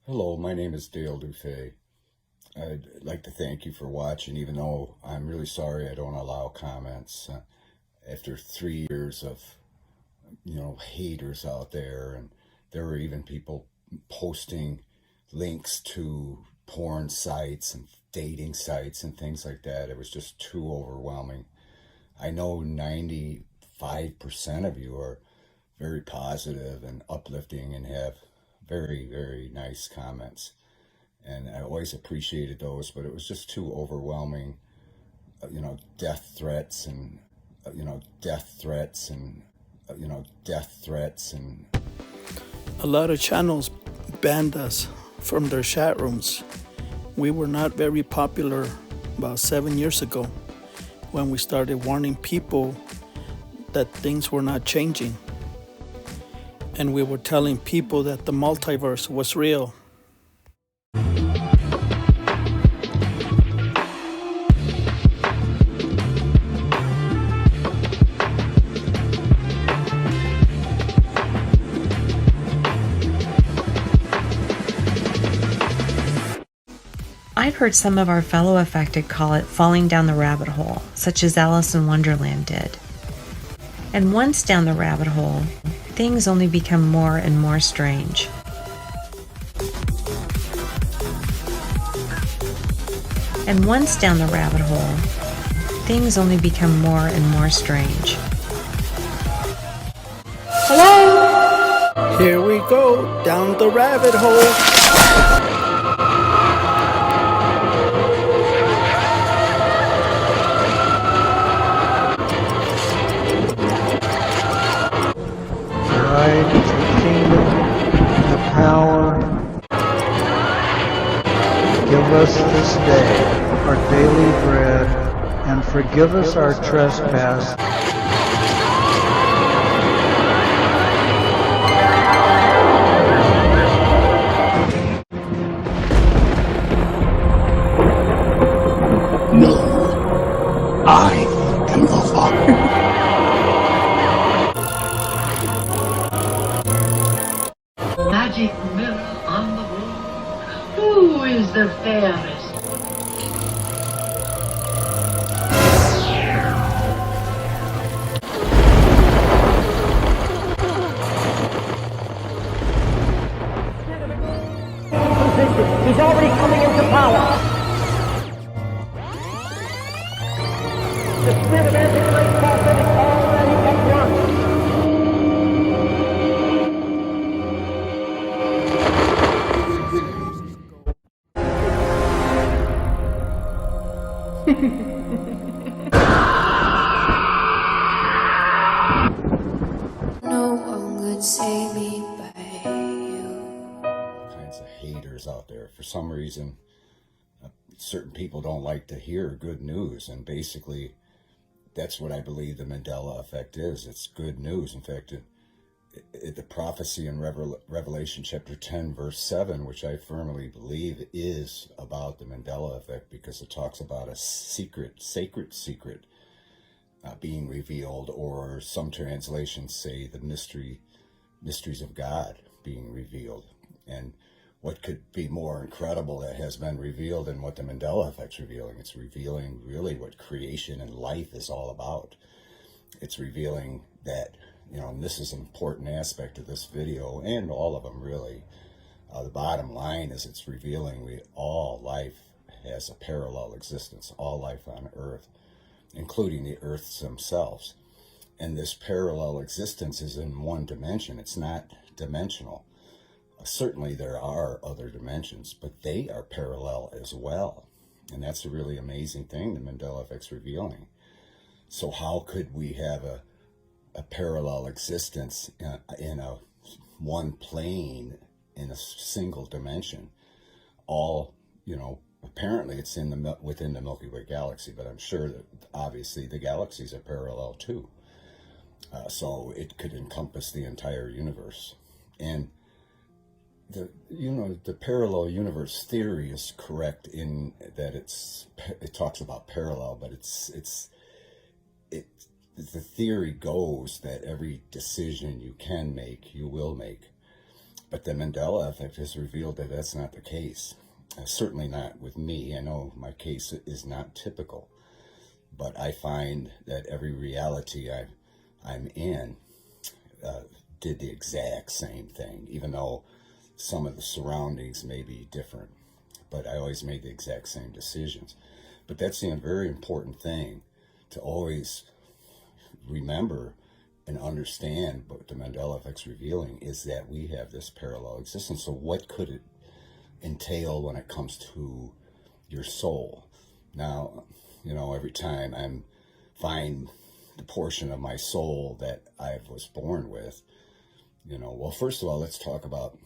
Hello, my name is Dale DUFAY. I'd like to thank you for watching, even though I'm really sorry I don't allow comments. After 3 years of, haters out there, and there were even people posting links to porn sites and dating sites and things like that. It was just too overwhelming. I know 95% of you are very positive and uplifting and have very, very nice comments. And I always appreciated those, but it was just too overwhelming. Death threats and, death threats and, death threats and. A lot of channels banned us from their chat rooms. We were not very popular about 7 years ago when we started warning people that things were not changing. And we were telling people that the multiverse was real. I've heard some of our fellow affected call it falling down the rabbit hole, such as Alice in Wonderland did. And once down the rabbit hole, things only become more and more strange. And once down the rabbit hole, things only become more and more strange. Hello? Here we go, down the rabbit hole. Thine is the kingdom and the power. Give us this day our daily bread, and forgive us our trespass. No, I am the Father. Magic mirror on the wall, who is the fairest? He's already coming into power. The spirit of Antichrist prophet is already at work. No one could save me but you. Kinds of haters out there. For some reason, certain people don't like to hear good news, and basically that's what I believe the Mandela effect is. It's good news. In fact, the prophecy in Revelation chapter 10 verse 7, which I firmly believe is about the Mandela effect, because it talks about a secret, sacred secret being revealed, or some translations say the mysteries of God being revealed. And what could be more incredible that has been revealed than what the Mandela effect's revealing? It's revealing really what creation and life is all about. It's revealing that, and this is an important aspect of this video and all of them really. The bottom line is it's revealing all life has a parallel existence, all life on Earth, including the Earths themselves. And this parallel existence is in one dimension. It's not dimensional. Certainly there are other dimensions, but they are parallel as well. And that's a really amazing thing the Mandela effect's revealing. So how could we have a parallel existence in a one plane in a single dimension? All, apparently it's within the Milky Way galaxy, but I'm sure that obviously the galaxies are parallel too. So it could encompass the entire universe. And the parallel universe theory is correct in that it talks about parallel, but the theory goes that every decision you can make, you will make. But the Mandela effect has revealed that that's not the case. Certainly not with me. I know my case is not typical, but I find that every reality I'm in did the exact same thing, even though some of the surroundings may be different. But I always made the exact same decisions. But that's the very important thing to always remember and understand what the Mandela effect's revealing is that we have this parallel existence. So what could it entail when it comes to your soul? Now, every time I find the portion of my soul that I was born with, well, first of all, let's talk about,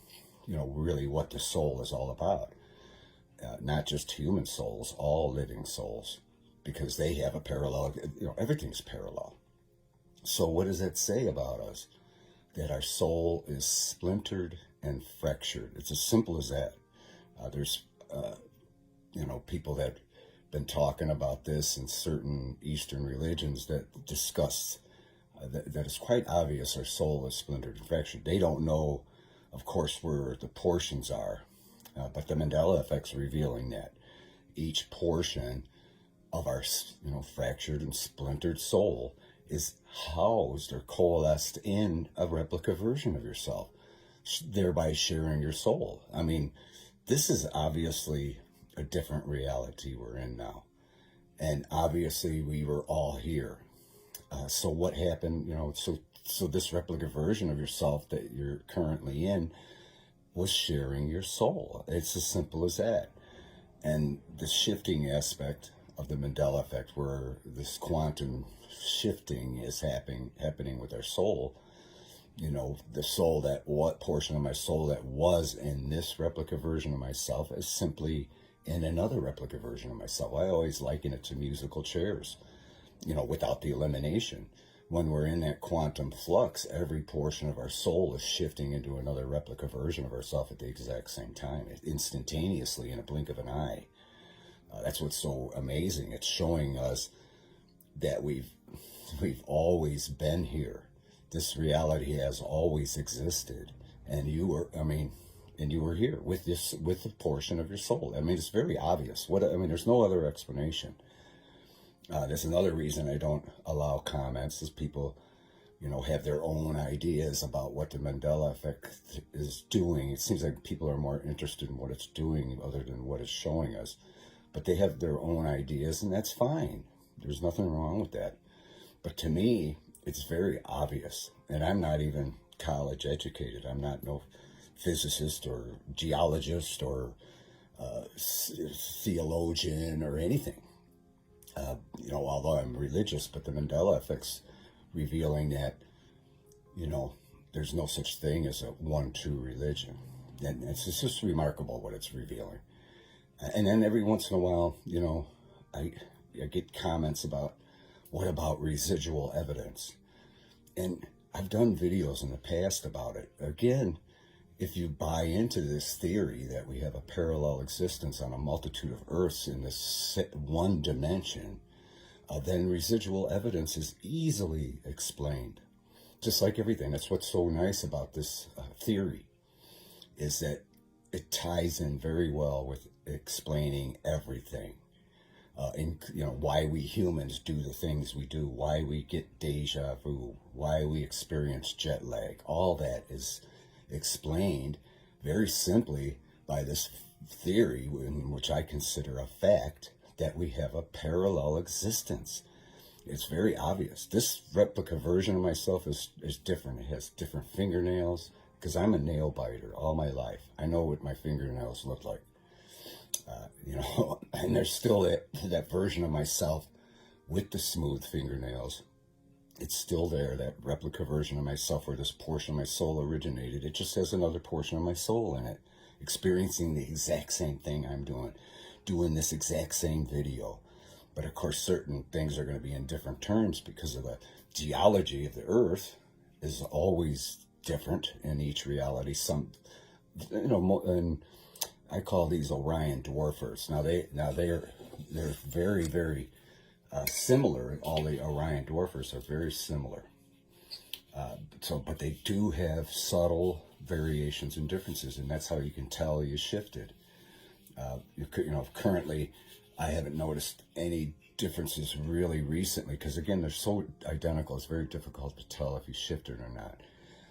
really what the soul is all about. Not just human souls, all living souls, because they have a parallel, everything's parallel. So what does that say about us? That our soul is splintered and fractured. It's as simple as that. There's, people that have been talking about this in certain Eastern religions that discuss that it's quite obvious our soul is splintered and fractured. They don't know, of course, where the portions are, but the Mandela effect's revealing that each portion of our, fractured and splintered soul is housed or coalesced in a replica version of yourself, thereby sharing your soul. I mean, this is obviously a different reality we're in now. And obviously we were all here. So what happened, so this replica version of yourself that you're currently in was sharing your soul. It's as simple as that. And the shifting aspect of the Mandela effect, where this quantum shifting is happening with our soul, the soul what portion of my soul that was in this replica version of myself is simply in another replica version of myself. I always liken it to musical chairs, without the elimination. When we're in that quantum flux, every portion of our soul is shifting into another replica version of ourselves at the exact same time, instantaneously, in a blink of an eye. That's what's so amazing. It's showing us that we've always been here. This reality has always existed, and you were here with a portion of your soul. I mean, it's very obvious. There's no other explanation. There's another reason I don't allow comments, is people, have their own ideas about what the Mandela effect is doing. It seems like people are more interested in what it's doing other than what it's showing us. But they have their own ideas, and that's fine. There's nothing wrong with that. But to me, it's very obvious. And I'm not even college educated. I'm not no physicist or geologist or theologian or anything. Although I'm religious, but the Mandela effect's revealing that, there's no such thing as a one true religion. And it's just remarkable what it's revealing. And then every once in a while, I get comments about, what about residual evidence? And I've done videos in the past about it. Again, if you buy into this theory that we have a parallel existence on a multitude of Earths in this one dimension, then residual evidence is easily explained. Just like everything. That's what's so nice about this theory, is that it ties in very well with explaining everything. Why we humans do the things we do, why we get deja vu, why we experience jet lag. All that is explained very simply by this theory, which I consider a fact, that we have a parallel existence. It's very obvious. This replica version of myself is different. It has different fingernails, because I'm a nail biter all my life. I know what my fingernails look like. And there's still that version of myself with the smooth fingernails. It's still there, that replica version of myself where this portion of my soul originated. It just has another portion of my soul in it, experiencing the exact same thing I'm doing this exact same video. But of course, certain things are going to be in different terms because of the geology of the Earth is always different in each reality. And I call these Orion dwarfers. Now they're very, very similar. All the Orion dwarfers are very similar. But they do have subtle variations and differences, and that's how you can tell you shifted. Currently, I haven't noticed any differences really recently, because again, they're so identical. It's very difficult to tell if you shifted or not.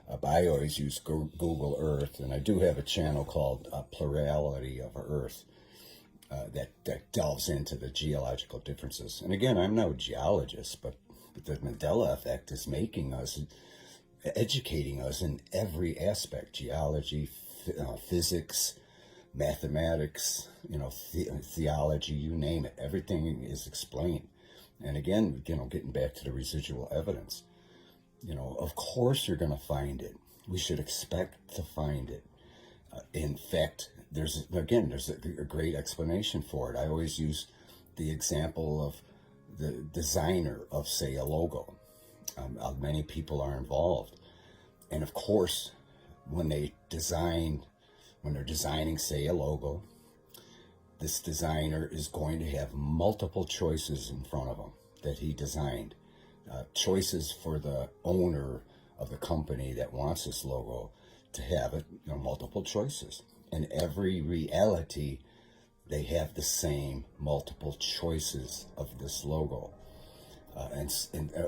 But I always use Google Earth, and I do have a channel called Plurality of Earth that delves into the geological differences. And again, I'm no geologist, but the Mandela effect is making us, educating us in every aspect: geology, physics, mathematics, theology, you name it. Everything is explained. And again, getting back to the residual evidence, of course you're going to find it. We should expect to find it. In fact, there's a great explanation for it. I always use the example of the designer of, say, a logo. Many people are involved. And of course, when they're designing, say, a logo, this designer is going to have multiple choices in front of him that he designed. Choices for the owner of the company that wants this logo to have it, multiple choices. In every reality, they have the same multiple choices of this logo. And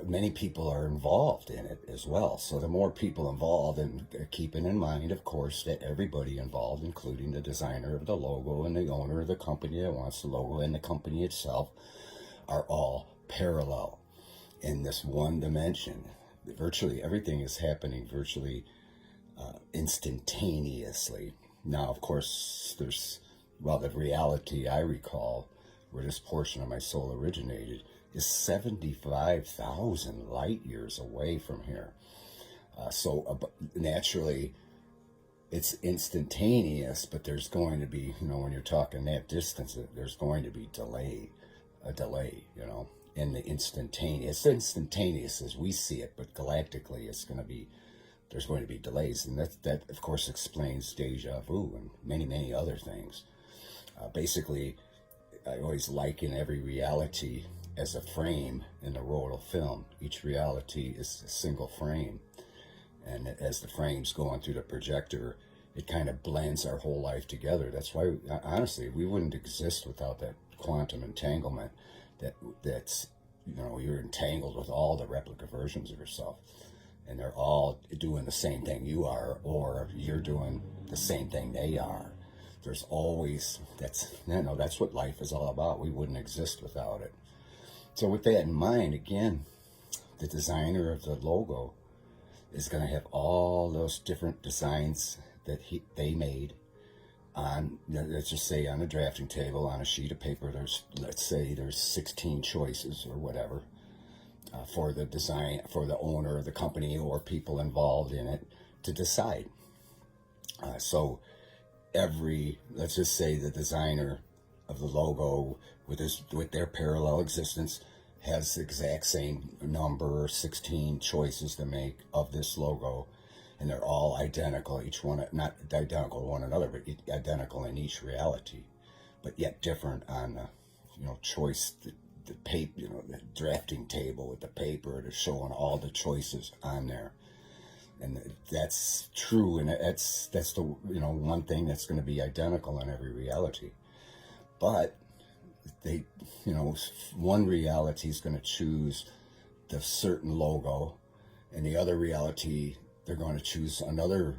many people are involved in it as well. So the more people involved, and keeping in mind, of course, that everybody involved, including the designer of the logo and the owner of the company that wants the logo and the company itself, are all parallel in this one dimension. Virtually everything is happening instantaneously. Now, of course, the reality I recall, where this portion of my soul originated, is 75,000 light years away from here. So naturally, it's instantaneous, but there's going to be, when you're talking that distance, there's going to be a delay, in the instantaneous. It's instantaneous as we see it, but galactically, there's going to be delays. And that of course explains deja vu and many, many other things. Basically, I always liken every reality as a frame in a roll of film. Each reality is a single frame. And as the frame's going through the projector, it kind of blends our whole life together. That's why, honestly, we wouldn't exist without that quantum entanglement. That's you're entangled with all the replica versions of yourself. And they're all doing the same thing you are, or you're doing the same thing they are. There's always, that's what life is all about. We wouldn't exist without it. So with that in mind, again, the designer of the logo is going to have all those different designs that they made on, let's just say, on a drafting table, on a sheet of paper. Let's say there's 16 choices or whatever for the design, for the owner of the company or people involved in it to decide. So let's just say the designer of the logo with their parallel existence has the exact same number, 16 choices to make of this logo, and they're all identical, each one, not identical to one another, but identical in each reality, but yet different on the, choice, the paper, the drafting table with the paper, to showing all the choices on there. And that's true, and that's the one thing that's going to be identical in every reality. But they, one reality is going to choose the certain logo, and the other reality they're going to choose another.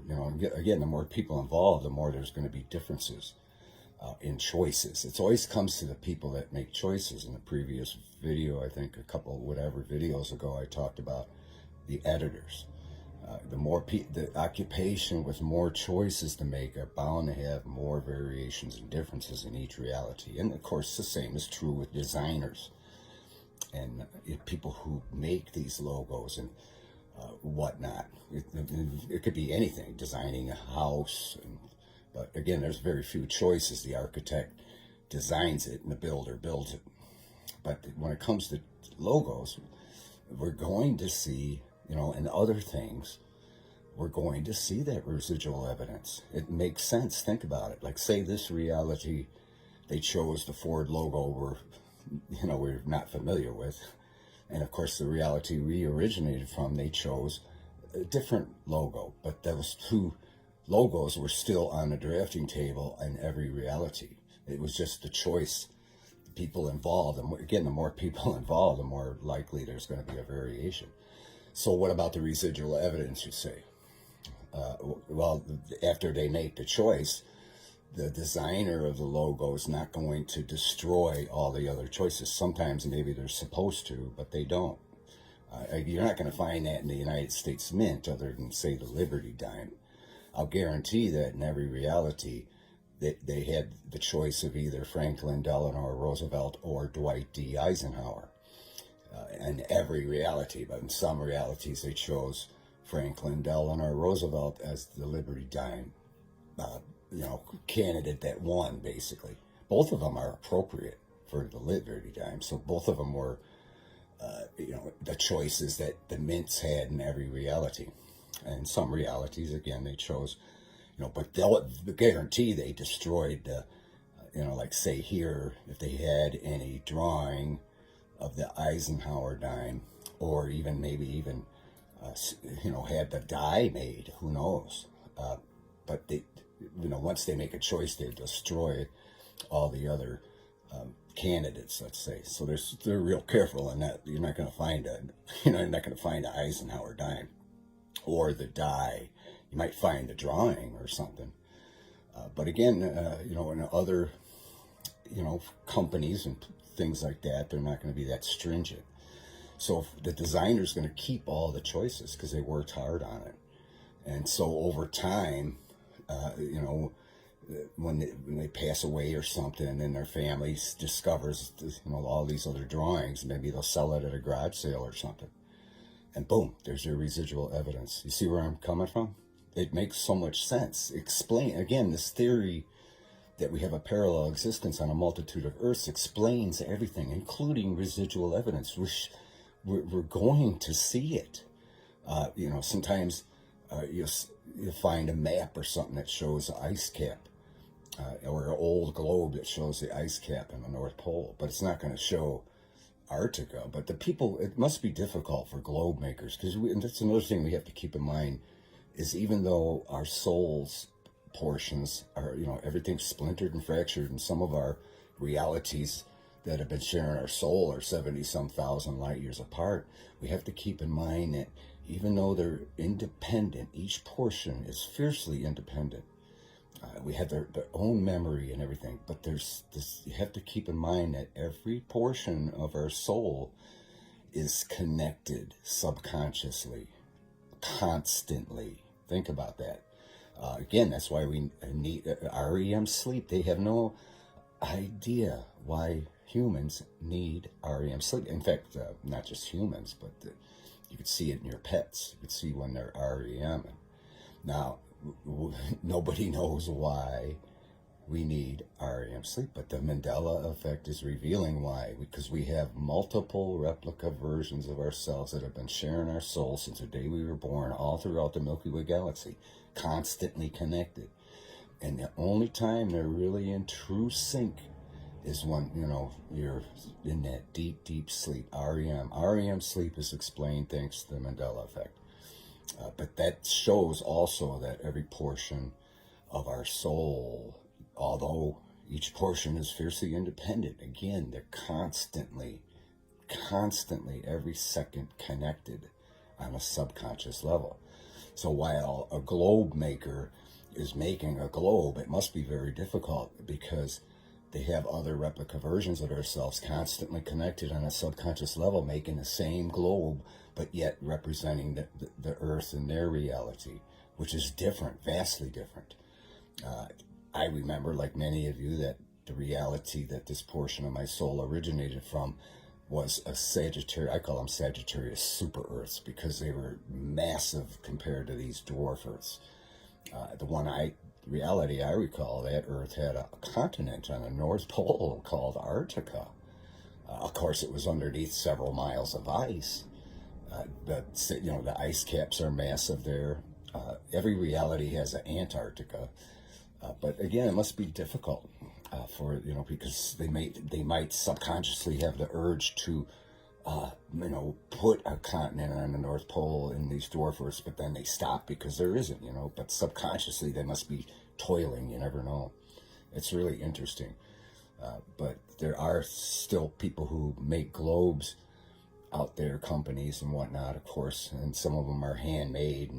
Again, the more people involved, the more there's going to be differences in choices. It always comes to the people that make choices. In the previous video, I think a couple videos ago, I talked about the editors. The occupation with more choices to make are bound to have more variations and differences in each reality. And of course, the same is true with designers and people who make these logos and whatnot. It could be anything, designing a house. But again, there's very few choices. The architect designs it and the builder builds it. But when it comes to logos, we're going to see, and other things, we're going to see that residual evidence. It makes sense. Think about it. Like, say this reality, they chose the Ford logo we're not familiar with. And of course, the reality we originated from, they chose a different logo. But those two logos were still on the drafting table in every reality. It was just the choice, the people involved. And again, the more people involved, the more likely there's going to be a variation. So what about the residual evidence, you say? Well, after they make the choice, the designer of the logo is not going to destroy all the other choices. Sometimes maybe they're supposed to, but they don't. You're not going to find that in the United States Mint other than, say, the Liberty dime. I'll guarantee that in every reality that they had the choice of either Franklin Delano Roosevelt or Dwight D. Eisenhower. In every reality, but in some realities they chose Franklin Delano Roosevelt as the Liberty dime, candidate that won, basically. Both of them are appropriate for the Liberty dime, so both of them were, the choices that the mints had in every reality. And some realities, again, they chose, but they'll guarantee they destroyed, like say here, if they had any drawing of the Eisenhower dime, or maybe had the die made, who knows? But they, once they make a choice, they destroy all the other candidates, let's say. So they're real careful in that. You're not going to find you're not going to find an Eisenhower dime or the die. You might find the drawing or something. But again, in other, companies and things like that, they're not going to be that stringent. So the designer's going to keep all the choices because they worked hard on it. And so over time, when they pass away or something, and then their family discovers, all these other drawings, maybe they'll sell it at a garage sale or something. And boom, there's your residual evidence. You see where I'm coming from? It makes so much sense. Explain, again, this theory that we have a parallel existence on a multitude of Earths explains everything, including residual evidence. We're going to see it. Sometimes you'll find a map or something that shows the ice cap, or an old globe that shows the ice cap in the North Pole, but it's not going to show Antarctica. But it must be difficult for globe makers, and that's another thing we have to keep in mind, is even though our soul's portions are, everything's splintered and fractured, and some of our realities that have been sharing our soul are 70-some thousand light years apart, we have to keep in mind that even though they're independent, each portion is fiercely independent. We have their own memory and everything, but there's this, you have to keep in mind that every portion of our soul is connected subconsciously, constantly. Think about that. Again, that's why we need REM sleep. They have no idea why humans need REM sleep. In fact, not just humans, but you could see it in your pets. You could see when they're REM. Now, nobody knows why we need REM sleep, but the Mandela effect is revealing why, because we have multiple replica versions of ourselves that have been sharing our soul since the day we were born, all throughout the Milky Way galaxy, constantly connected. And the only time they're really in true sync is when, you're in that deep, deep sleep. REM sleep is explained thanks to the Mandela effect. But that shows also that every portion of our soul, although each portion is fiercely independent, again, they're constantly, every second connected on a subconscious level. So while a globe maker is making a globe, it must be very difficult because they have other replica versions of ourselves constantly connected on a subconscious level, making the same globe, but yet representing the Earth in their reality, which is different, vastly different. I remember, like many of you, that the reality that this portion of my soul originated from was a Sagittarius. I call them Sagittarius super Earths because they were massive compared to these dwarf Earths. The reality I recall, that Earth had a continent on the North Pole called Antarctica. Of course, it was underneath several miles of ice. The ice caps are massive there. Every reality has an Antarctica. But again, it must be difficult because they might subconsciously have the urge to put a continent on the North Pole in these dwarf Earths, but then they stop because there isn't, but subconsciously they must be toiling, you never know. It's really interesting. But there are still people who make globes out there, companies and whatnot, of course, and some of them are handmade.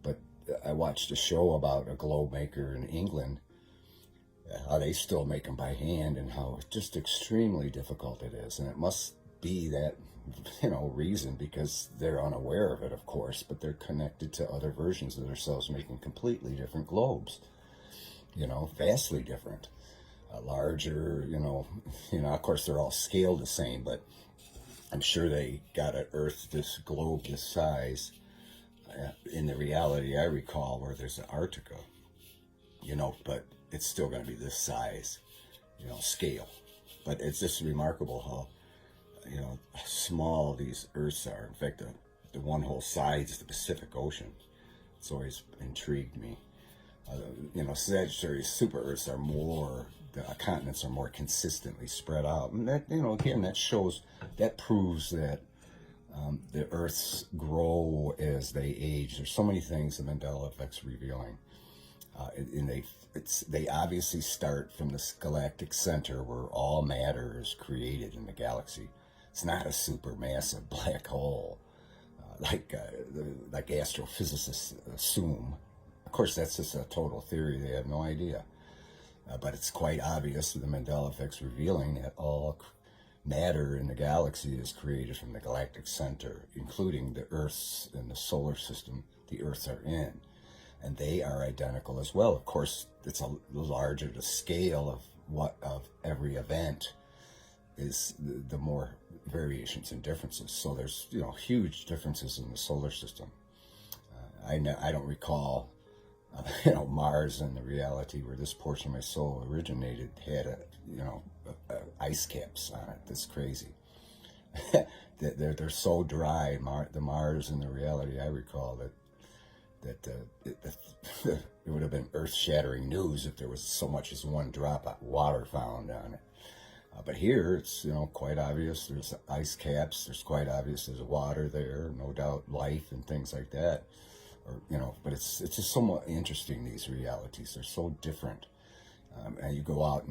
But I watched a show about a globe maker in England, how they still make them by hand and how just extremely difficult it is. And it must be that, reason, because they're unaware of it, of course, but they're connected to other versions of themselves making completely different globes, vastly different, larger, of course they're all scaled the same, but I'm sure they got an Earth, this globe this size, in the reality I recall, where there's Antarctica, but it's still going to be this size, scale. But it's just remarkable how, small these Earths are. In fact, the one whole side's the Pacific Ocean. It's always intrigued me. Sagittarius super Earths are more, the continents are more consistently spread out. And that, again, that proves that the Earths grow as they age. There's so many things the Mandela effect's revealing. They obviously start from this galactic center where all matter is created in the galaxy. It's not a supermassive black hole like astrophysicists assume. Of course, that's just a total theory. They have no idea. But it's quite obvious that the Mandela effect's revealing that all matter in the galaxy is created from the galactic center, including the Earths in the solar system the Earths are in. And they are identical as well. Of course, it's a larger the scale of every event is, the more variations and differences. So there's huge differences in the solar system. I don't recall Mars and the reality where this portion of my soul originated had ice caps on it. That's crazy. they're so dry. The Mars and the reality I recall that it would have been earth-shattering news if there was so much as one drop of water found on it. But here, it's quite obvious. There's ice caps. There's quite obvious there's water there. No doubt, life and things like that. But it's just somewhat interesting. These realities, they're so different. And you go out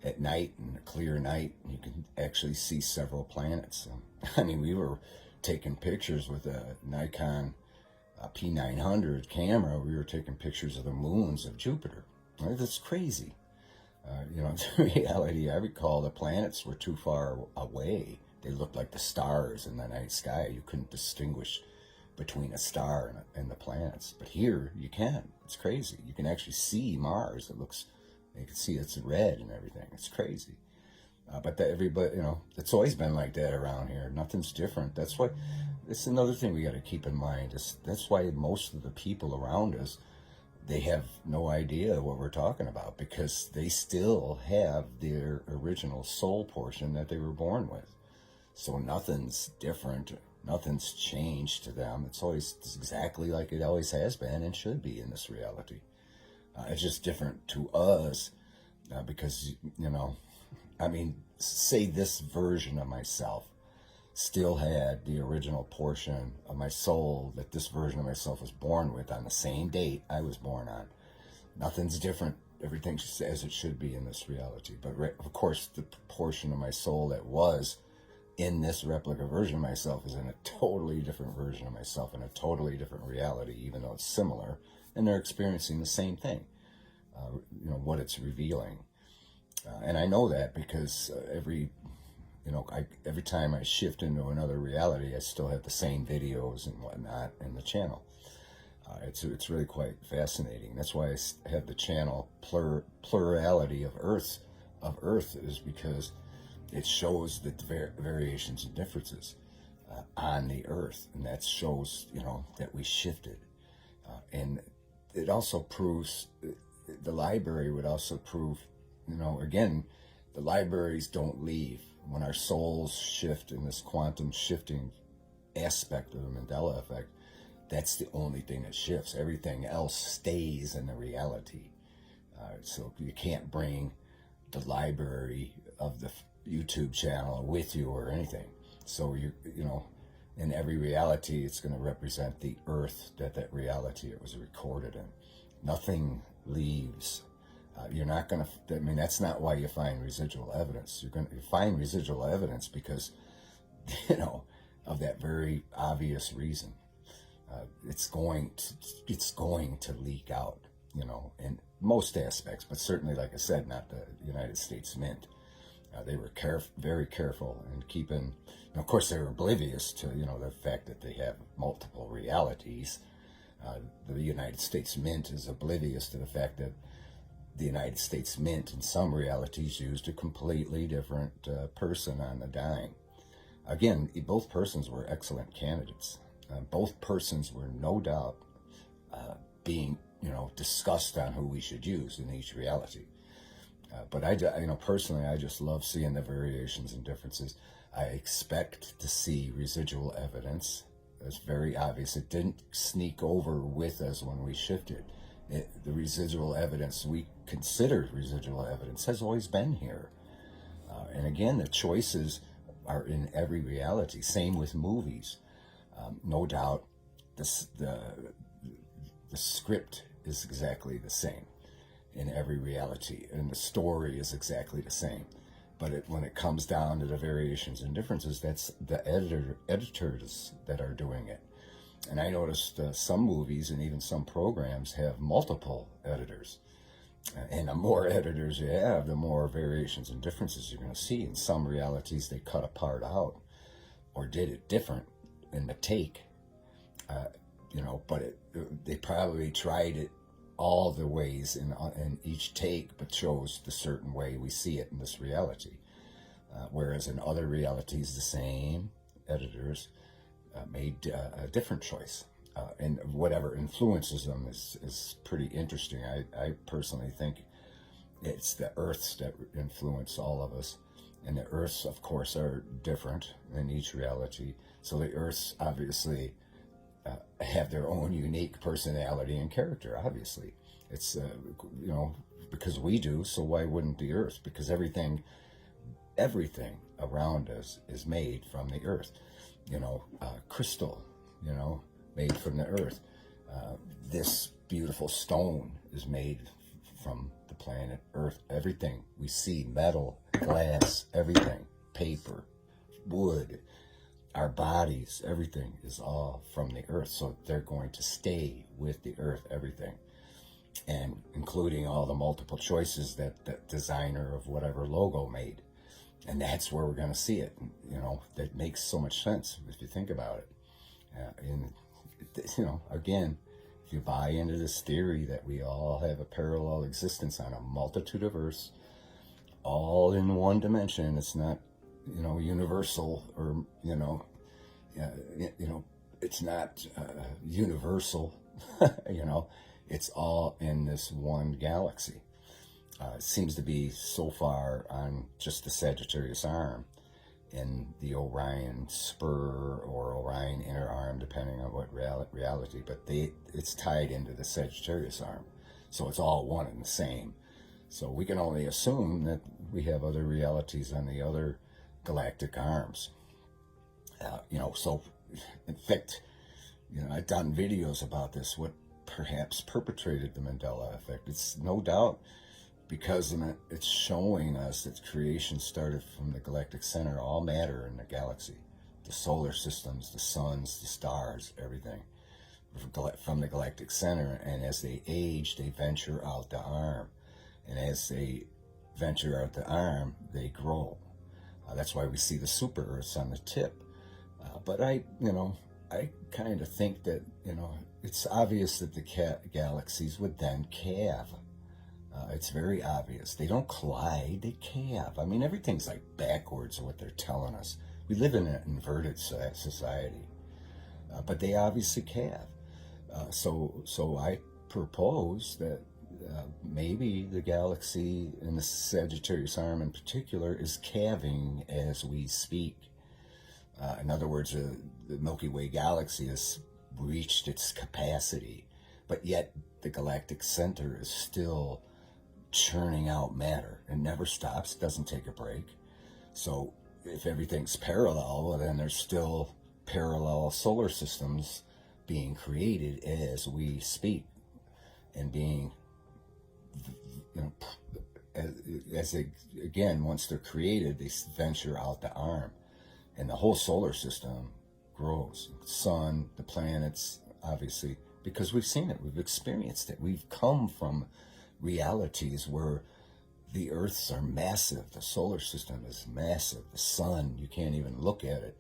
at night, in a clear night, you can actually see several planets. We were taking pictures with a Nikon P900 camera. We were taking pictures of the moons of Jupiter. Right? That's crazy. The reality, I recall the planets were too far away. They looked like the stars in the night sky. You couldn't distinguish between a star and the planets. But here, you can. It's crazy. You can actually see Mars. You can see it's red and everything. It's crazy. But everybody, it's always been like that around here. Nothing's different. That's why, it's another thing we got to keep in mind. That's why most of the people around us, they have no idea what we're talking about, because they still have their original soul portion that they were born with. So nothing's different. Nothing's changed to them. It's always exactly like it always has been and should be in this reality. It's just different to us because, say this version of myself still had the original portion of my soul that this version of myself was born with on the same date I was born on. Nothing's different. Everything's as it should be in this reality. But of course, the portion of my soul that was in this replica version of myself is in a totally different version of myself in a totally different reality, even though it's similar, and they're experiencing the same thing, what it's revealing. And I know that because every time I shift into another reality, I still have the same videos and whatnot in the channel. It's really quite fascinating. That's why I have the channel plurality of Earth is because it shows the variations and differences on the Earth, and that shows that we shifted, and it also proves, the library would also prove, again, the libraries don't leave. When our souls shift in this quantum shifting aspect of the Mandela effect, that's the only thing that shifts. Everything else stays in the reality. So you can't bring the library of the YouTube channel with you or anything. So you know, in every reality, it's going to represent the earth that reality it was recorded in. Nothing leaves. You're not going to, I mean, that's not why you find residual evidence. You're going to find residual evidence because, you know, of that very obvious reason. It's going to leak out, you know, in most aspects, but certainly, like I said, not the United States Mint. They were very careful in keeping, and of course they were oblivious to, you know, the fact that they have multiple realities. The United States Mint is oblivious to the fact that the United States Mint in some realities used a completely different person on the dime. Again, both persons were excellent candidates. Both persons were no doubt being, you know, discussed on who we should use in each reality. But you know, personally, I just love seeing the variations and differences. I expect to see residual evidence. It's very obvious. It didn't sneak over with us when we shifted. The residual evidence, we considered residual evidence, has always been here. And again, the choices are in every reality. Same with movies. No doubt, the script is exactly the same in every reality, and the story is exactly the same. But when it comes down to the variations and differences, that's the editors that are doing it. And I noticed some movies and even some programs have multiple editors. And the more editors you have, the more variations and differences you're going to see. In some realities, they cut a part out or did it different in the take, you know, but they probably tried it all the ways in each take, but chose the certain way we see it in this reality. Whereas in other realities, the same editors made a different choice. And whatever influences them is pretty interesting. I personally think it's the Earths that influence all of us. And the Earths, of course, are different in each reality. So the Earths obviously have their own unique personality and character, obviously. It's, you know, because we do, so why wouldn't the Earth? Because everything around us is made from the Earth. You know, crystal, you know, made from the Earth. This beautiful stone is made from the planet Earth. Everything we see, metal, glass, everything, paper, wood, our bodies, everything is all from the Earth. So they're going to stay with the Earth, everything. And including all the multiple choices that the designer of whatever logo made. And that's where we're going to see it. You know, that makes so much sense if you think about it. And, you know, again, if you buy into this theory that we all have a parallel existence on a multitude of Earths, all in one dimension, it's not, you know, universal, or, you know, it's not universal, you know, it's all in this one galaxy. It seems to be so far on just the Sagittarius arm in the Orion spur or Orion inner arm, depending on what reality, but it's tied into the Sagittarius arm. So it's all one and the same. So we can only assume that we have other realities on the other galactic arms. You know, so in fact, you know, I've done videos about this, what perhaps perpetrated the Mandela effect. It's no doubt because it's showing us that creation started from the galactic center, all matter in the galaxy, the solar systems, the suns, the stars, everything from the galactic center. And as they age, they venture out the arm. And as they venture out the arm, they grow. That's why we see the super Earths on the tip. But I kind of think that, you know, it's obvious that the galaxies would then calve. It's very obvious. They don't collide, they calve. I mean, everything's like backwards of what they're telling us. We live in an inverted society. But they obviously calve. So I propose that maybe the galaxy in the Sagittarius arm in particular is calving as we speak. In other words, the Milky Way galaxy has reached its capacity, but yet the galactic center is still churning out matter. It never stops, doesn't take a break. So if everything's parallel, well, then there's still parallel solar systems being created as we speak, and being, you know, as they, again, once they're created, they venture out the arm, and the whole solar system grows. The sun, the planets, obviously, because we've seen it, we've experienced it. We've come from realities where the Earths are massive, the solar system is massive, the sun, you can't even look at it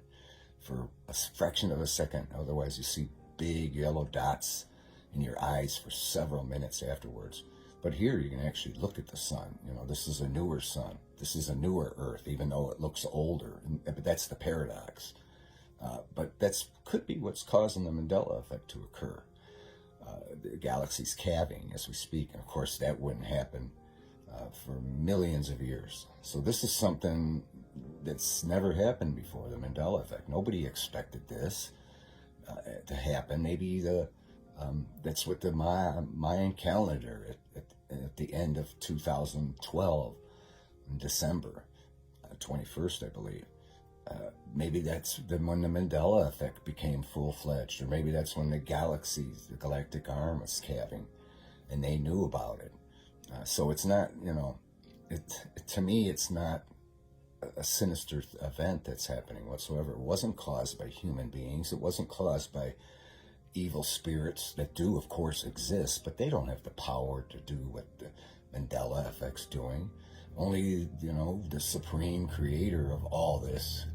for a fraction of a second, otherwise you see big yellow dots in your eyes for several minutes afterwards. But here you can actually look at the sun. You know, this is a newer sun, this is a newer Earth, even though it looks older. But that's the paradox. But that's could be what's causing the Mandela effect to occur. The galaxy's calving as we speak, and of course that wouldn't happen for millions of years. So this is something that's never happened before, the Mandela effect. Nobody expected this to happen. Maybe that's what the Mayan calendar at the end of 2012, in December 21st, I believe. Maybe that's when the Mandela effect became full-fledged, or maybe that's when the galaxies, the galactic arm was calving, and they knew about it. So it's not, you know, to me, it's not a sinister event that's happening whatsoever. It wasn't caused by human beings. It wasn't caused by evil spirits that do, of course, exist, but they don't have the power to do what the Mandela effect's doing. Only, you know, the supreme creator of all this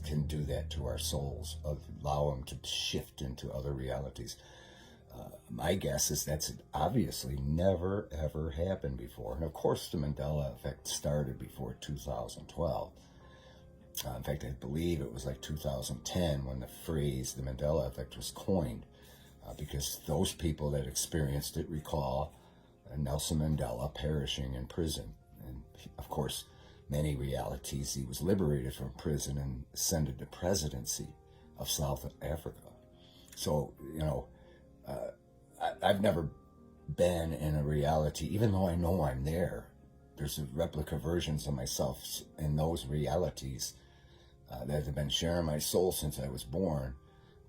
can do that to our souls, allow them to shift into other realities. My guess is that's obviously never, ever happened before. And of course, the Mandela effect started before 2012. In fact, I believe it was like 2010 when the phrase, the Mandela effect, was coined, because those people that experienced it recall Nelson Mandela perishing in prison. And of course, many realities, he was liberated from prison and ascended to presidency of South Africa. So, you know, I've never been in a reality, even though I know I'm there. There's replica versions of myself in those realities that have been sharing my soul since I was born,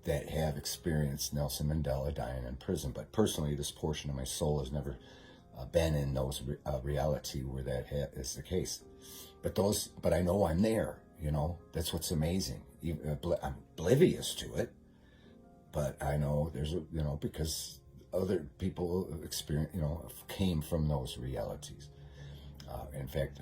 that have experienced Nelson Mandela dying in prison. But personally, this portion of my soul has never been in those reality where that is the case. But I know I'm there. You know, that's what's amazing. I'm oblivious to it, but I know there's a, you know, because other people experience, you know, came from those realities. In fact,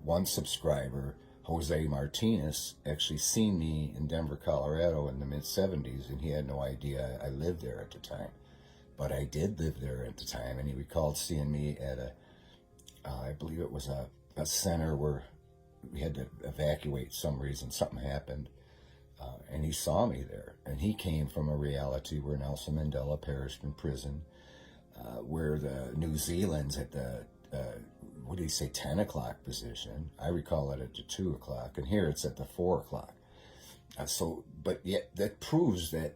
one subscriber, Jose Martinez, actually seen me in Denver, Colorado in the mid-70s, and he had no idea I lived there at the time. But I did live there at the time, and he recalled seeing me at I believe it was a center where we had to evacuate some reason, something happened, and he saw me there. And he came from a reality where Nelson Mandela perished in prison, where the New Zealand's at the, what did he say, 10 o'clock position. I recall it at the 2 o'clock, and here it's at the 4 o'clock. But yet that proves that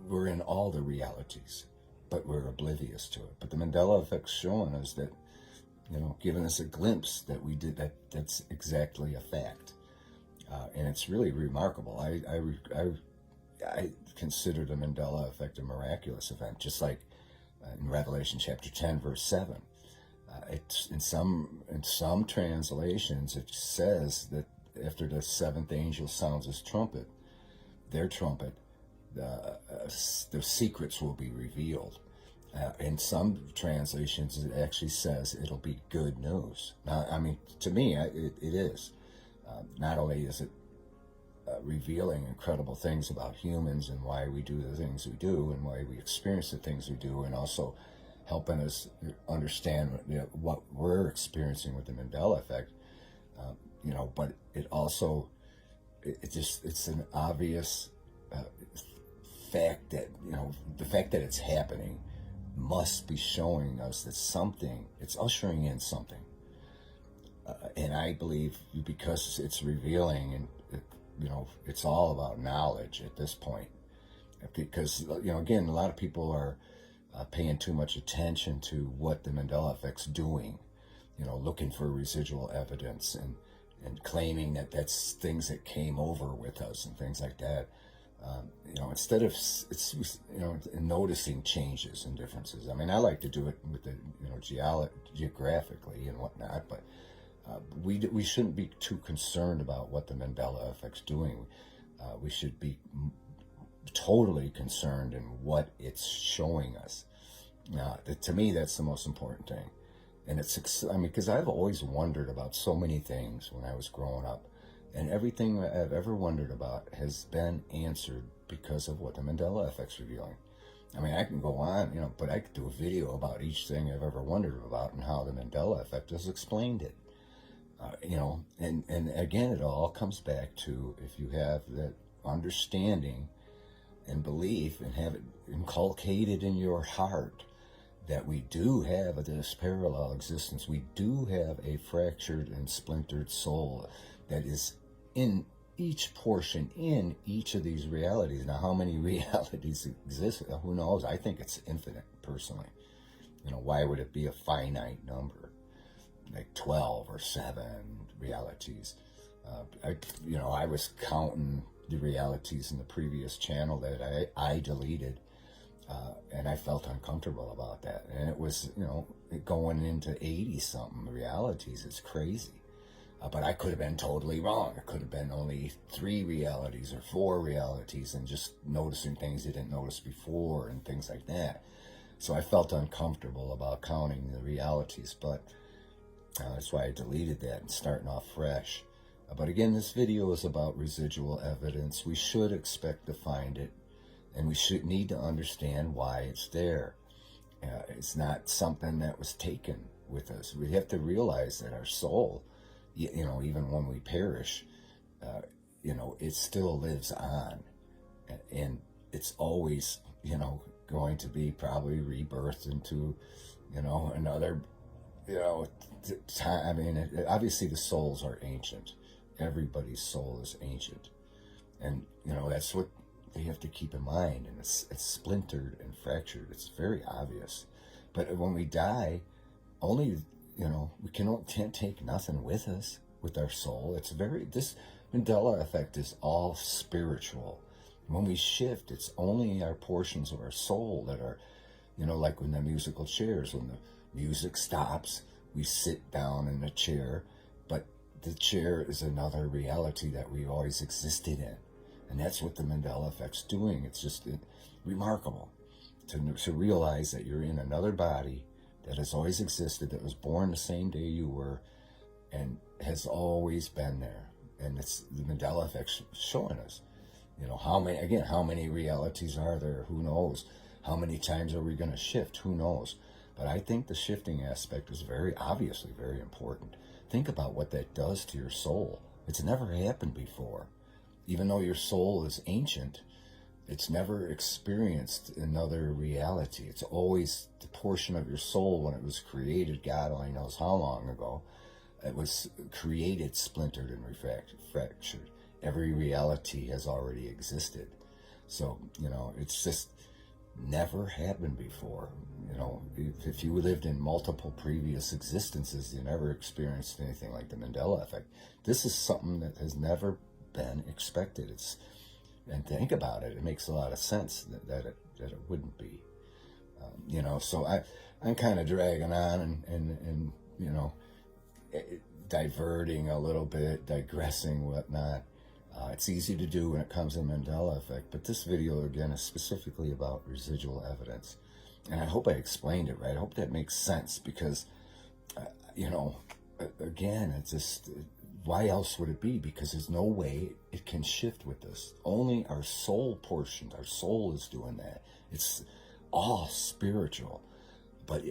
we're in all the realities, but we're oblivious to it. But the Mandela effect's showing us that, you know, giving us a glimpse that we did that. That's exactly a fact, and it's really remarkable. I consider the Mandela effect a miraculous event, just like in Revelation chapter 10, verse 7. It's in some translations it says that after the seventh angel sounds his trumpet, their trumpet, the secrets will be revealed. In some translations, it actually says it'll be good news. Now, I mean, to me, it is. Not only is it revealing incredible things about humans and why we do the things we do and why we experience the things we do, and also helping us understand, you know, what we're experiencing with the Mandela effect, you know, but it also, it's an obvious fact that, you know, the fact that it's happening must be showing us that it's ushering in something. And I believe because it's revealing, and you know, it's all about knowledge at this point. Because, you know, again, a lot of people are paying too much attention to what the Mandela effect's doing, you know, looking for residual evidence and and claiming that that's things that came over with us and things like that. Instead of noticing changes and differences. I mean, I like to do it with the geographically and whatnot, but we shouldn't be too concerned about what the Mandela effect's doing. We should be totally concerned in what it's showing us. Now, to me, that's the most important thing. And because I've always wondered about so many things when I was growing up, and everything I've ever wondered about has been answered because of what the Mandela effect's revealing. I mean, I can go on, but I could do a video about each thing I've ever wondered about and how the Mandela effect has explained it. And again, it all comes back to, if you have that understanding and belief and have it inculcated in your heart that we do have this parallel existence, we do have a fractured and splintered soul that is in each portion, in each of these realities. Now, how many realities exist? Who knows? I think it's infinite, personally. Why would it be a finite number? Like 12 or 7 realities. I was counting the realities in the previous channel that I deleted, and I felt uncomfortable about that. And it was, going into 80-something realities. It's crazy. But I could have been totally wrong. It could have been only 3 realities or 4 realities, and just noticing things you didn't notice before and things like that. So I felt uncomfortable about counting the realities, but that's why I deleted that and starting off fresh. But again, this video is about residual evidence. We should expect to find it, and we should need to understand why it's there. It's not something that was taken with us. We have to realize that our soul, even when we perish, it still lives on, and it's always, going to be probably rebirthed into, another, time. I mean, obviously the souls are ancient. Everybody's soul is ancient, and that's what they have to keep in mind. And it's splintered and fractured. It's very obvious. But when we die, only we can't take nothing with us, with our soul. This Mandela effect is all spiritual. When we shift, it's only our portions of our soul that are, like when the musical chairs, when the music stops, we sit down in a chair, but the chair is another reality that we always existed in. And that's what the Mandela effect's doing. It's just remarkable to realize that you're in another body that has always existed, that was born the same day you were, and has always been there. And it's the Mandela effect showing us, how many realities are there? Who knows? How many times are we going to shift? Who knows? But I think the shifting aspect is obviously very important. Think about what that does to your soul. It's never happened before. Even though your soul is ancient, it's never experienced another reality. It's always the portion of your soul when it was created, God only knows how long ago, it was created, splintered, and fractured. Every reality has already existed. So, it's just never happened before. If you lived in multiple previous existences, you never experienced anything like the Mandela effect. This is something that has never been expected. And think about it, it makes a lot of sense that it wouldn't be. So I'm kind of dragging on and diverting a little bit, digressing, whatnot. It's easy to do when it comes to Mandela effect, but this video, again, is specifically about residual evidence. And I hope I explained it right. I hope that makes sense, because, again, it's just, why else would it be? Because there's no way it can shift with us. Only our soul portion, our soul is doing that. It's all spiritual.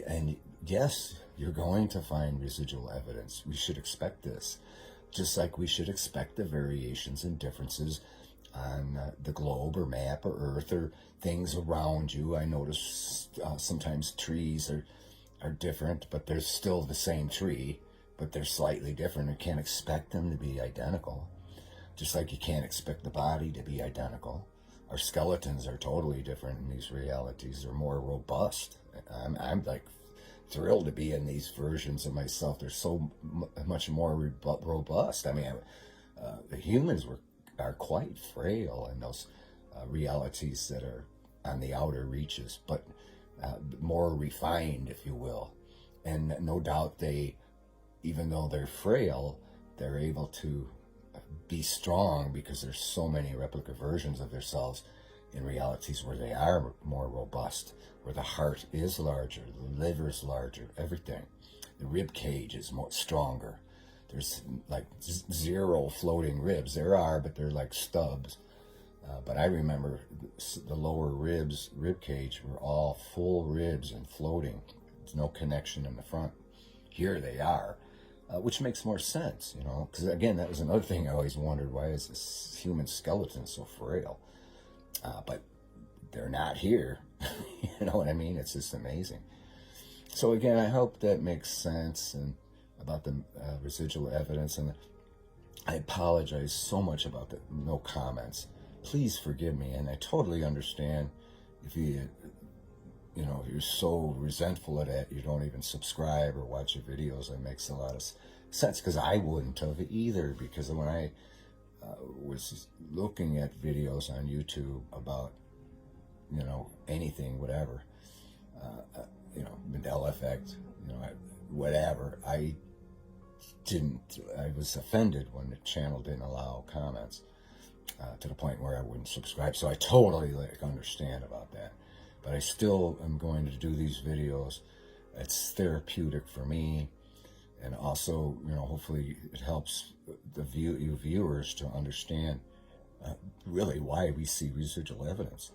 And yes, you're going to find residual evidence. We should expect this. Just like we should expect the variations and differences on the globe or map or Earth or things around you. I notice sometimes trees are different, but they're still the same tree, but they're slightly different. You can't expect them to be identical. Just like you can't expect the body to be identical. Our skeletons are totally different in these realities. They're more robust. I'm like thrilled to be in these versions of myself. They're so much more robust. I mean, the humans are quite frail in those realities that are on the outer reaches, but more refined, if you will. And no doubt even though they're frail, they're able to be strong because there's so many replica versions of themselves in realities where they are more robust, where the heart is larger, the liver is larger, everything. The rib cage is more stronger. There's like 0 floating ribs. There are, but they're like stubs. But I remember the lower rib cage were all full ribs and floating. There's no connection in the front. Here they are, which makes more sense, you know, because again, that was another thing I always wondered, why is this human skeleton so frail? But they're not here. You know what I mean? It's just amazing. So again, I hope that makes sense and about the residual evidence. And I apologize so much about the no comments. Please forgive me, and I totally understand if you're so resentful of that you don't even subscribe or watch your videos. That makes a lot of sense, because I wouldn't have either, because when I was looking at videos on YouTube about, you know, anything, whatever, you know, Mandela effect, you know, whatever, I was offended when the channel didn't allow comments. To the point where I wouldn't subscribe. So I totally understand about that. But I still am going to do these videos. It's therapeutic for me. And also, you know, hopefully it helps you viewers to understand really why we see residual evidence.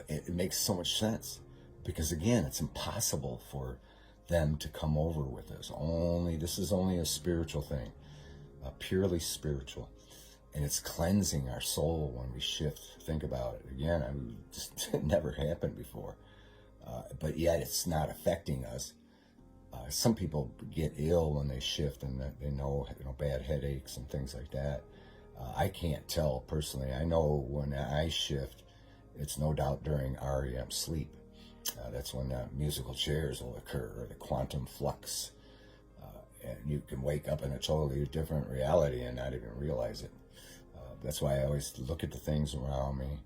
It makes so much sense. Because again, it's impossible for them to come over with this. This is only a spiritual thing. Purely spiritual. And it's cleansing our soul when we shift. Think about it. Again, it never happened before. But yet it's not affecting us. Some people get ill when they shift, and they know, bad headaches and things like that. I can't tell personally. I know when I shift, it's no doubt during REM sleep. That's when musical chairs will occur, or the quantum flux. And you can wake up in a totally different reality and not even realize it. That's why I always look at the things around me,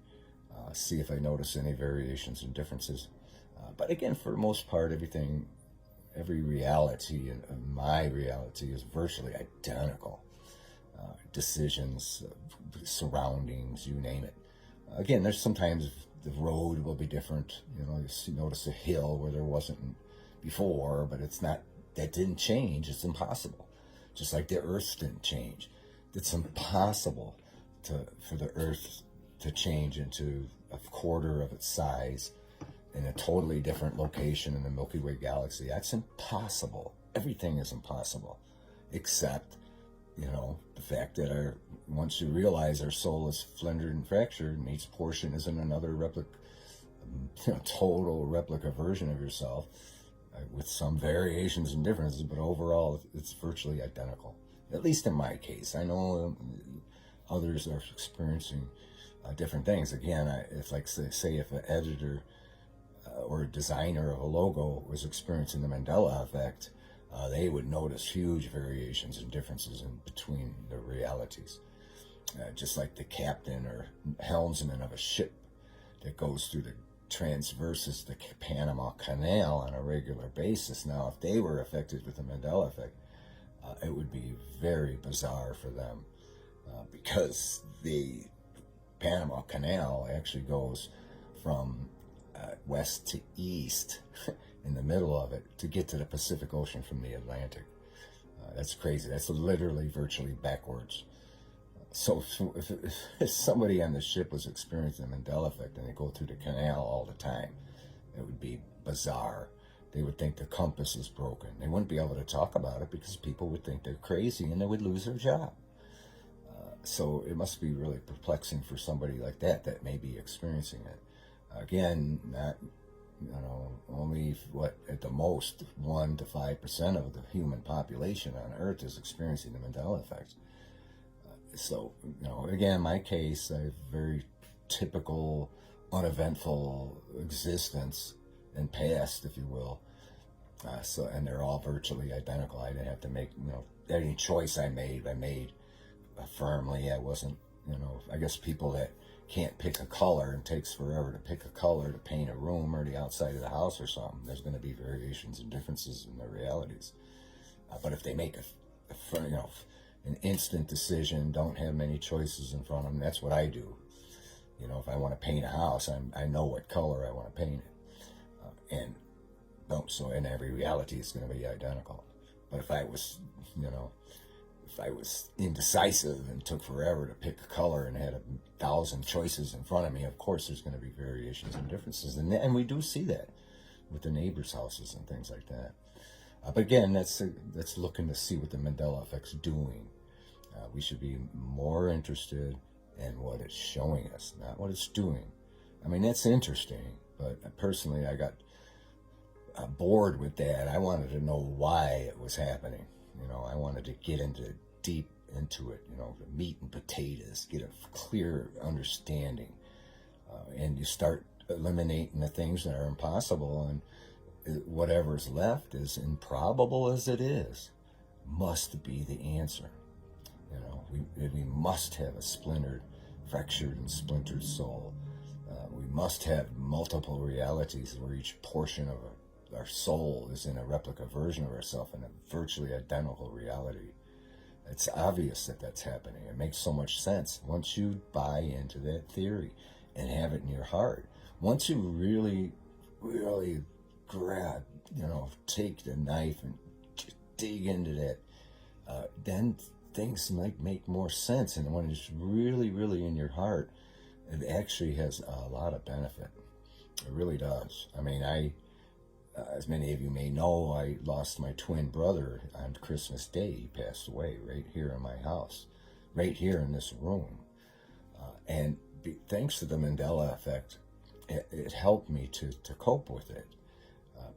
see if I notice any variations and differences. But again, for the most part, every reality, and my reality is virtually identical. Decisions, surroundings, you name it. Again, there's sometimes the road will be different. You know, you notice a hill where there wasn't before, but it's not, that didn't change. It's impossible. Just like the earth didn't change. It's impossible for the earth to change into a quarter of its size in a totally different location in the Milky Way galaxy. That's impossible. Everything is impossible, except, you know, the fact that once you realize our soul is flindered and fractured, and each portion isn't another total replica version of yourself, with some variations and differences, but overall it's virtually identical. At least in my case. I know others are experiencing different things. Again, it's like, say if an editor or a designer of a logo was experiencing the Mandela effect, they would notice huge variations and differences in between the realities. Just like the captain or helmsman of a ship that goes through transverses the Panama Canal on a regular basis. Now, if they were affected with the Mandela effect, it would be very bizarre for them, because the Panama Canal actually goes from west to east in the middle of it to get to the Pacific Ocean from the Atlantic. That's crazy. That's literally virtually backwards. So if somebody on the ship was experiencing the Mandela effect and they go through the canal all the time, it would be bizarre. They would think the compass is broken. They wouldn't be able to talk about it because people would think they're crazy and they would lose their job. So it must be really perplexing for somebody like that may be experiencing it. Again, not, only at the most 1 to 5% of the human population on Earth is experiencing the Mandela effect. So, again, in my case, I have very typical, uneventful existence and past, if you will. And they're all virtually identical. I didn't have to make, any choice I made firmly. I wasn't, I guess people that can't pick a color and takes forever to pick a color to paint a room or the outside of the house or something, there's going to be variations and differences in their realities. But if they make an instant decision, don't have many choices in front of them, that's what I do. If I want to paint a house, I know what color I want to paint it. So in every reality, it's going to be identical. But if I was, if I was indecisive and took forever to pick a color and had 1,000 choices in front of me, of course there's going to be variations and differences. And we do see that with the neighbors' houses and things like that. But again, that's looking to see what the Mandela effect's doing. We should be more interested in what it's showing us, not what it's doing. I mean, that's interesting, but personally, I got bored with that. I wanted to know why it was happening. I wanted to get deep into it, the meat and potatoes, get a clear understanding. And you start eliminating the things that are impossible, and whatever's left, as improbable as it is, must be the answer. We must have a fractured and splintered soul. We must have multiple realities where each portion of our soul is in a replica version of ourselves in a virtually identical reality. It's obvious that that's happening. It makes so much sense once you buy into that theory and have it in your heart. Once you really, really grab, take the knife and dig into that, then things might make more sense. And when it's really, really in your heart, it actually has a lot of benefit. It really does. I mean, as many of you may know, I lost my twin brother on Christmas Day. He passed away right here in my house, right here in this room. Thanks to the Mandela effect, it helped me to cope with it.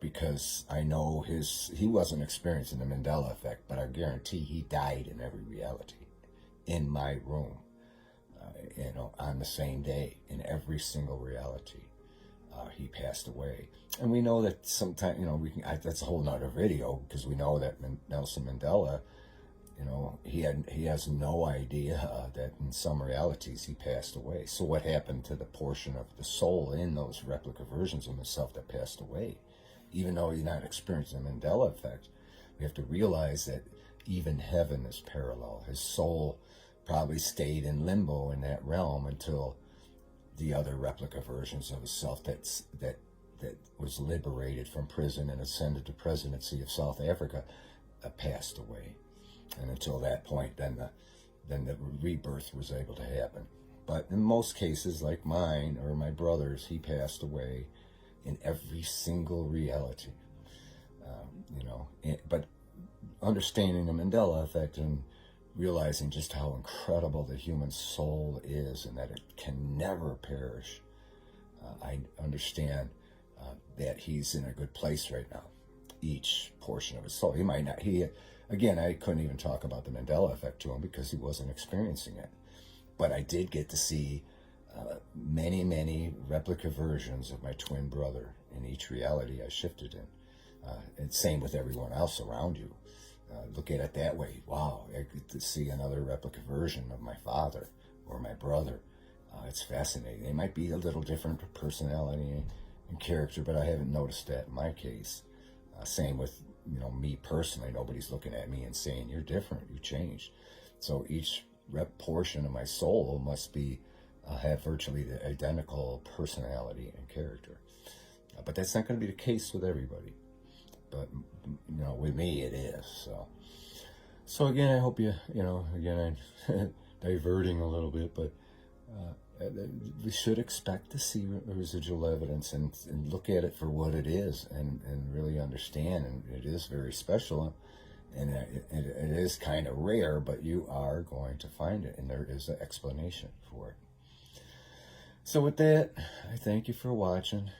Because I know he wasn't experiencing the Mandela effect, but I guarantee he died in every reality in my room, on the same day, in every single reality. He passed away. And we know that sometimes, that's a whole nother video, because we know that Nelson Mandela, he has no idea that in some realities he passed away. So what happened to the portion of the soul in those replica versions of himself that passed away? Even though you're not experiencing the Mandela effect, we have to realize that even heaven is parallel. His soul probably stayed in limbo in that realm until the other replica versions of himself that was liberated from prison and ascended to presidency of South Africa passed away. And until that point, then the rebirth was able to happen. But in most cases, like mine or my brother's, he passed away in every single reality, but understanding the Mandela effect and realizing just how incredible the human soul is and that it can never perish, I understand that he's in a good place right now. Each portion of his soul, he might not. Again, I couldn't even talk about the Mandela effect to him because he wasn't experiencing it, but I did get to see many, many replica versions of my twin brother in each reality I shifted in. And same with everyone else around you. Look at it that way. Wow, I get to see another replica version of my father or my brother. It's fascinating. They might be a little different personality and character, but I haven't noticed that in my case. Same with me personally. Nobody's looking at me and saying, you're different, you changed. So each portion of my soul must be have virtually the identical personality and character. But that's not going to be the case with everybody. But, with me it is. So again, I hope again, I'm diverting a little bit, but we should expect to see residual evidence and look at it for what it is and really understand. And it is very special. And it is kind of rare, but you are going to find it. And there is an explanation for it. So with that, I thank you for watching,